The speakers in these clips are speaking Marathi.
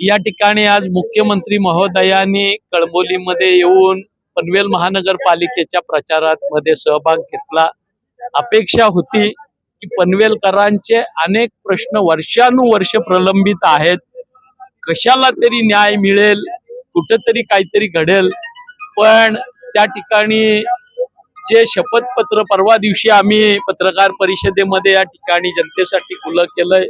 या ठिकाणी आज मुख्यमंत्री महोदयांनी कळंबोलीमध्ये येऊन पनवेल महानगरपालिकेच्या प्रचारात मध्ये सहभाग घेतला। अपेक्षा होती की पनवेलकरांचे अनेक प्रश्न वर्षानुवर्ष प्रलंबित आहेत, कशाला तरी न्याय मिळेल, कुठेतरी काहीतरी घडेल। पण त्या ठिकाणी जे शपथपत्र परवा दिवशी आम्ही पत्रकार परिषदेमध्ये या ठिकाणी जनतेसाठी खुलं केलंय,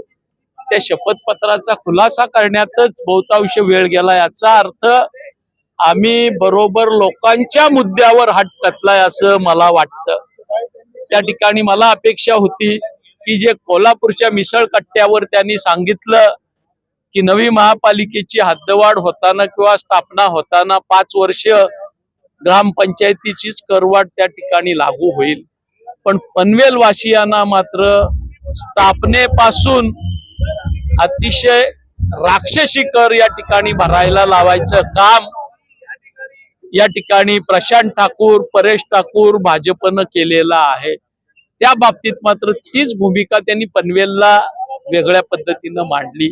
त्या शपथपत्राचा खुलासा करण्यातच बहुतांश वेळ गेला। याचा अर्थ आम्ही बरोबर लोकांच्या मुद्द्यावर हात घातलाय असं मला वाटतं। त्या ठिकाणी मला अपेक्षा होती की जे कोल्हापूरच्या मिसळ कट्ट्यावर त्यांनी सांगितलं की नवी महापालिकेची हद्दवाढ होताना किंवा स्थापना होताना 5 वर्ष ग्रामपंचायतीचीच करवाढ त्या ठिकाणी लागू होईल, पण पनवेल वासियांना मात्र स्थापनेपासून अतिशय राक्षसी कर या ठिकाणी भरायला लावायचं काम या ठिकाणी प्रशांत ठाकूर, परेश ठाकूर भाजपनं केलेला आहे। त्या बाबतीत मात्र तीच भूमिका त्यांनी पनवेलला वेगळ्या पद्धतीनं मांडली।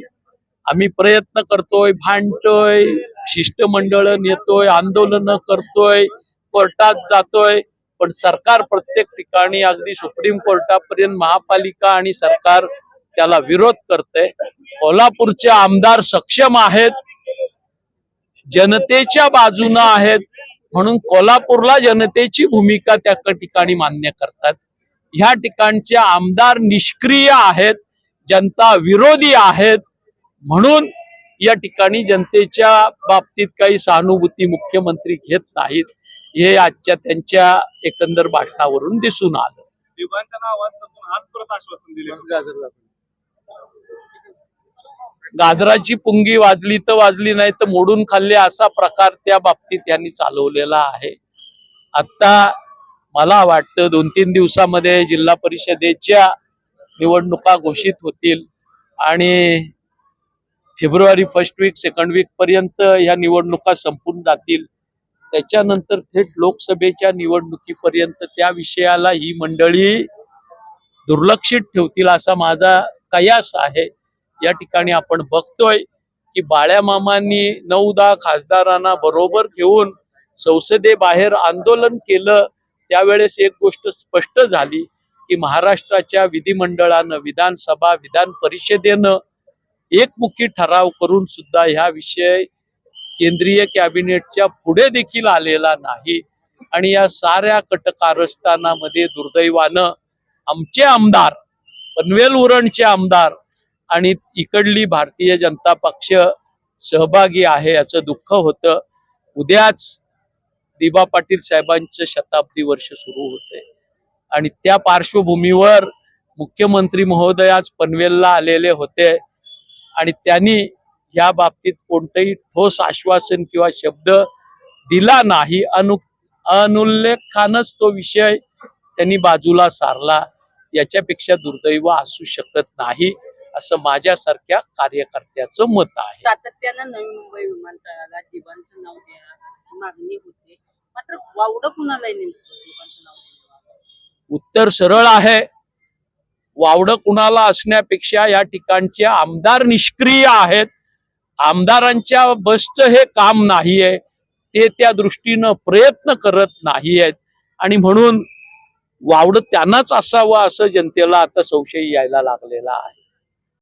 आम्ही प्रयत्न करतोय, भांडतोय, शिष्टमंडळ नेतोय, आंदोलन करतोय, कोर्टात जातोय, पण सरकार प्रत्येक ठिकाणी अगदी सुप्रीम कोर्टापर्यंत महापालिका आणि सरकार त्याला विरोध करते। कोल्हापूरचे आमदार सक्षम आहेत, जनतेच्या बाजूने आहेत, म्हणून कोल्हापूरला जनतेची भूमिका त्या ठिकाणी मान्य करतात। ह्या ठिकाणचे आमदार निष्क्रिय आहेत, जनता विरोधी आहेत, म्हणून या ठिकाणी जनतेच्या बाबतीत काही सहानुभूती मुख्यमंत्री घेत नाहीत, हे आजच्या त्यांच्या एकंदर भाषणावरून दिसून आलं। गाजराची पुंगी वाजली तर वाजली, नाही तर मोडून खाल्ली, असा प्रकार त्या बाबतीत यांनी चालवलेला आहे। आता मला वाटतं 2-3 दिवसामध्ये जिल्हा परिषदेच्या निवडणुका घोषित होतील आणि February 1st weak 2nd weak पर्यंत ह्या निवडणुका संपून जातील। त्याच्यानंतर थेट लोकसभेच्या निवडणुकीपर्यंत त्या विषयाला ही मंडळी दुर्लक्षित ठेवतील असा माझा कयास आहे। या ठिकाणी आपण बघतोय की बाळ्या मामांनी 9-10 खासदारांना बरोबर घेऊन संसदेबाहेर आंदोलन केलं, त्यावेळेस एक गोष्ट स्पष्ट झाली की महाराष्ट्राच्या विधिमंडळानं, विधानसभा, विधान परिषदेनं एकमुखी ठराव करून सुद्धा ह्या विषय केंद्रीय कॅबिनेटच्या पुढे देखील आलेला नाही। आणि या साऱ्या कटकारस्थानामध्ये दुर्दैवानं आमचे आमदार, पनवेल उरणचे आमदार आणि इकडली भारतीय जनता पक्ष सहभागी आहे, याचं दुःख होतं। उद्याच दिबा पाटील साहेबांचं शताब्दी वर्ष सुरू होते आणि त्या पार्श्वभूमीवर मुख्यमंत्री महोदय आज पनवेलला आलेले होते आणि त्यांनी या बाबतीत कोणतेही ठोस आश्वासन किंवा शब्द दिला नाही। अनुल्लेखानच तो विषय त्यांनी बाजूला सारला, याच्यापेक्षा दुर्दैव असू शकत नाही असं माझ्यासारख्या कार्यकर्त्याचं मत आहे। सातत्यानं नवी मुंबई विमानतळाला दिबांचं नाव द्या अशी मागणी होते, मात्र वावडं कुणाला दिबांचं नाव द्या? उत्तर सरळ आहे, वावडं कुणाला असण्यापेक्षा या ठिकाणचे आमदार निष्क्रिय आहेत। आमदारांच्या बसचं हे काम नाहीये, ते त्या दृष्टीनं प्रयत्न करत नाहीयेत आणि म्हणून वावडं त्यांनाच असावं असं जनतेला आता संशय यायला लागलेला आहे।